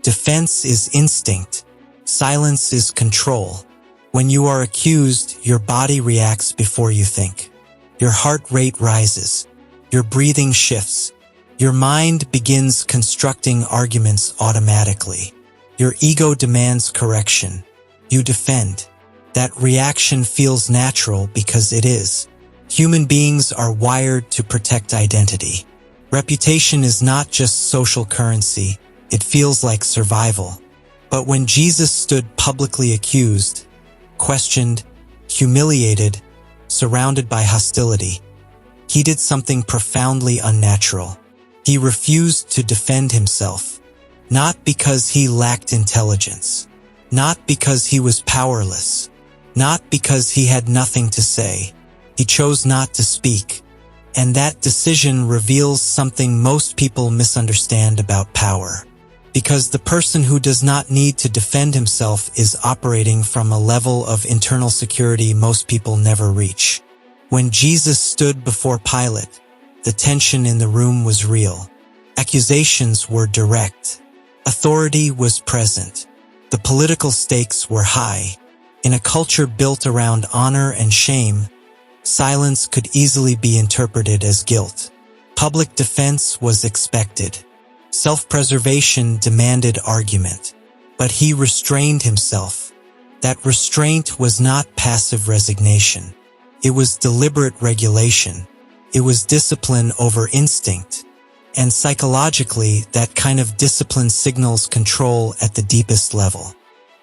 Defense is instinct. Silence is control. When you are accused, your body reacts before you think. Your heart rate rises. Your breathing shifts. Your mind begins constructing arguments automatically. Your ego demands correction. You defend. That reaction feels natural because it is. Human beings are wired to protect identity. Reputation is not just social currency, it feels like survival. But when Jesus stood publicly accused, questioned, humiliated, surrounded by hostility, he did something profoundly unnatural. He refused to defend himself, not because he lacked intelligence, not because he was powerless, not because he had nothing to say. He chose not to speak. And that decision reveals something most people misunderstand about power. Because the person who does not need to defend himself is operating from a level of internal security most people never reach. When Jesus stood before Pilate, the tension in the room was real. Accusations were direct. Authority was present. The political stakes were high. In a culture built around honor and shame, silence could easily be interpreted as guilt. Public defense was expected. Self-preservation demanded argument. But he restrained himself. That restraint was not passive resignation. It was deliberate regulation. It was discipline over instinct. And psychologically, that kind of discipline signals control at the deepest level.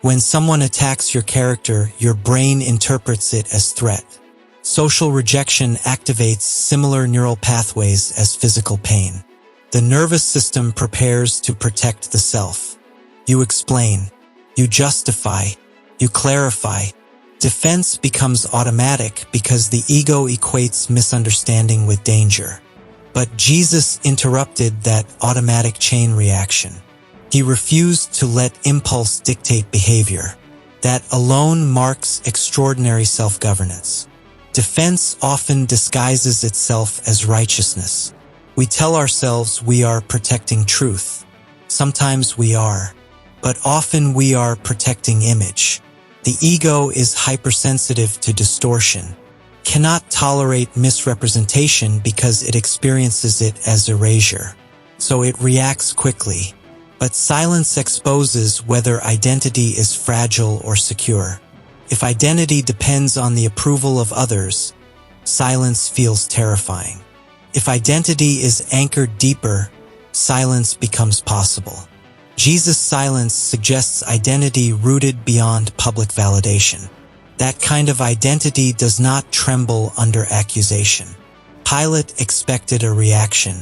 When someone attacks your character, your brain interprets it as threat. Social rejection activates similar neural pathways as physical pain. The nervous system prepares to protect the self. You explain, you justify, you clarify. Defense becomes automatic because the ego equates misunderstanding with danger. But Jesus interrupted that automatic chain reaction. He refused to let impulse dictate behavior. That alone marks extraordinary self-governance. Defense often disguises itself as righteousness. We tell ourselves we are protecting truth. Sometimes we are, but often we are protecting image. The ego is hypersensitive to distortion, cannot tolerate misrepresentation because it experiences it as erasure. So it reacts quickly. But silence exposes whether identity is fragile or secure. If identity depends on the approval of others, silence feels terrifying. If identity is anchored deeper, silence becomes possible. Jesus' silence suggests identity rooted beyond public validation. That kind of identity does not tremble under accusation. Pilate expected a reaction.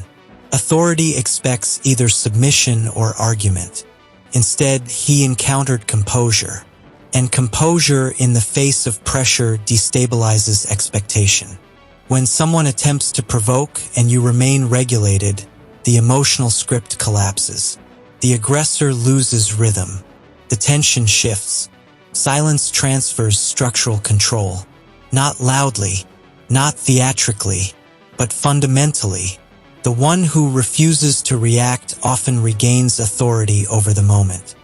Authority expects either submission or argument. Instead, he encountered composure. And composure in the face of pressure destabilizes expectation. When someone attempts to provoke and you remain regulated, the emotional script collapses. The aggressor loses rhythm. The tension shifts. Silence transfers structural control. Not loudly, not theatrically, but fundamentally. The one who refuses to react often regains authority over the moment.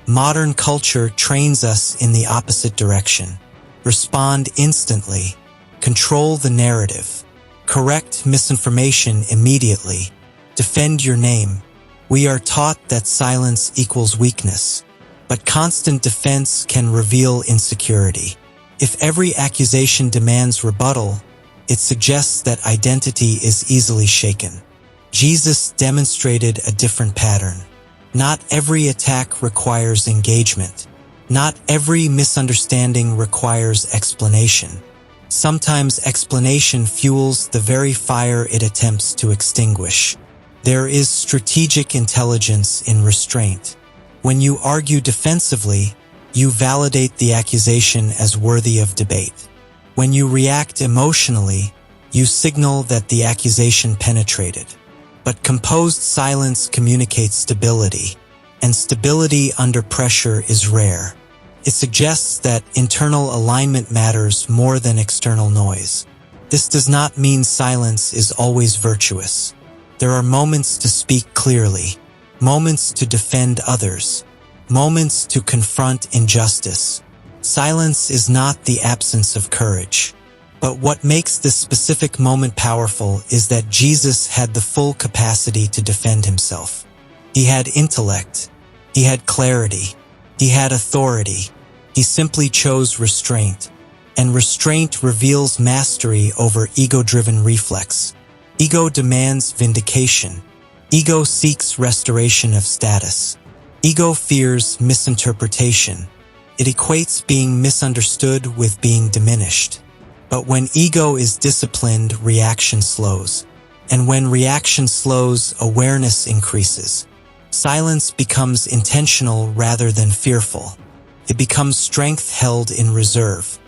Modern culture trains us in the opposite direction. Respond instantly. Control the narrative. Correct misinformation immediately. Defend your name. We are taught that silence equals weakness, but constant defense can reveal insecurity. If every accusation demands rebuttal, it suggests that identity is easily shaken. Jesus demonstrated a different pattern. Not every attack requires engagement. Not every misunderstanding requires explanation. Sometimes explanation fuels the very fire it attempts to extinguish. There is strategic intelligence in restraint. When you argue defensively, you validate the accusation as worthy of debate. When you react emotionally, you signal that the accusation penetrated. But composed silence communicates stability, and stability under pressure is rare. It suggests that internal alignment matters more than external noise. This does not mean silence is always virtuous. There are moments to speak clearly, moments to defend others, moments to confront injustice. Silence is not the absence of courage. But what makes this specific moment powerful is that Jesus had the full capacity to defend himself. He had intellect. He had clarity. He had authority. He simply chose restraint. And restraint reveals mastery over ego-driven reflex. Ego demands vindication. Ego seeks restoration of status. Ego fears misinterpretation. It equates being misunderstood with being diminished. But when ego is disciplined, reaction slows. And when reaction slows, awareness increases. Silence becomes intentional rather than fearful. It becomes strength held in reserve.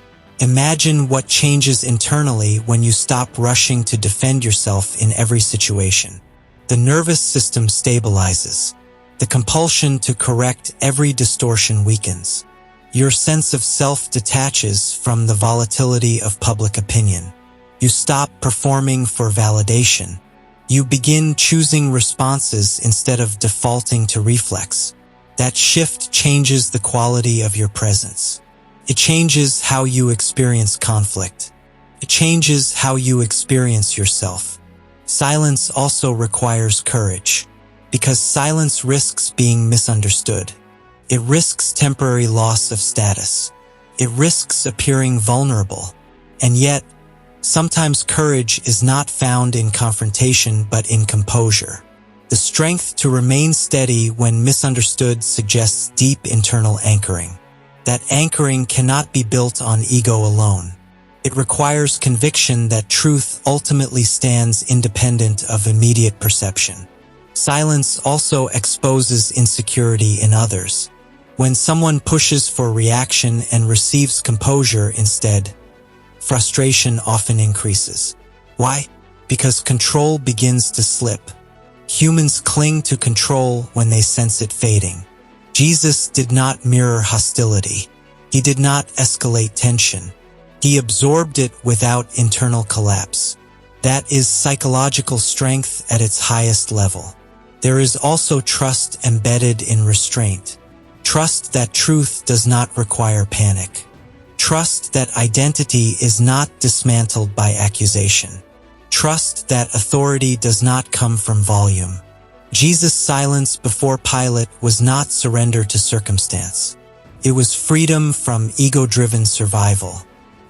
Imagine what changes internally when you stop rushing to defend yourself in every situation. The nervous system stabilizes. The compulsion to correct every distortion weakens. Your sense of self detaches from the volatility of public opinion. You stop performing for validation. You begin choosing responses instead of defaulting to reflex. That shift changes the quality of your presence. It changes how you experience conflict. It changes how you experience yourself. Silence also requires courage, because silence risks being misunderstood. It risks temporary loss of status. It risks appearing vulnerable. And yet, sometimes courage is not found in confrontation but in composure. The strength to remain steady when misunderstood suggests deep internal anchoring. That anchoring cannot be built on ego alone. It requires conviction that truth ultimately stands independent of immediate perception. Silence also exposes insecurity in others. When someone pushes for reaction and receives composure instead, frustration often increases. Why? Because control begins to slip. Humans cling to control when they sense it fading. Jesus did not mirror hostility. He did not escalate tension. He absorbed it without internal collapse. That is psychological strength at its highest level. There is also trust embedded in restraint. Trust that truth does not require panic. Trust that identity is not dismantled by accusation. Trust that authority does not come from volume. Jesus' silence before Pilate was not surrender to circumstance. It was freedom from ego-driven survival.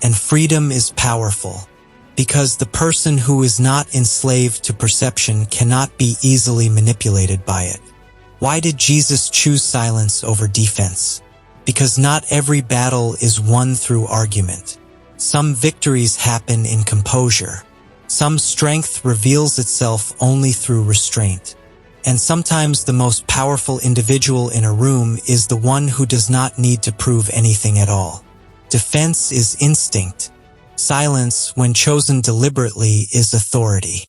And freedom is powerful, because the person who is not enslaved to perception cannot be easily manipulated by it. Why did Jesus choose silence over defense? Because not every battle is won through argument. Some victories happen in composure. Some strength reveals itself only through restraint. And sometimes the most powerful individual in a room is the one who does not need to prove anything at all. Defense is instinct. Silence, when chosen deliberately, is authority.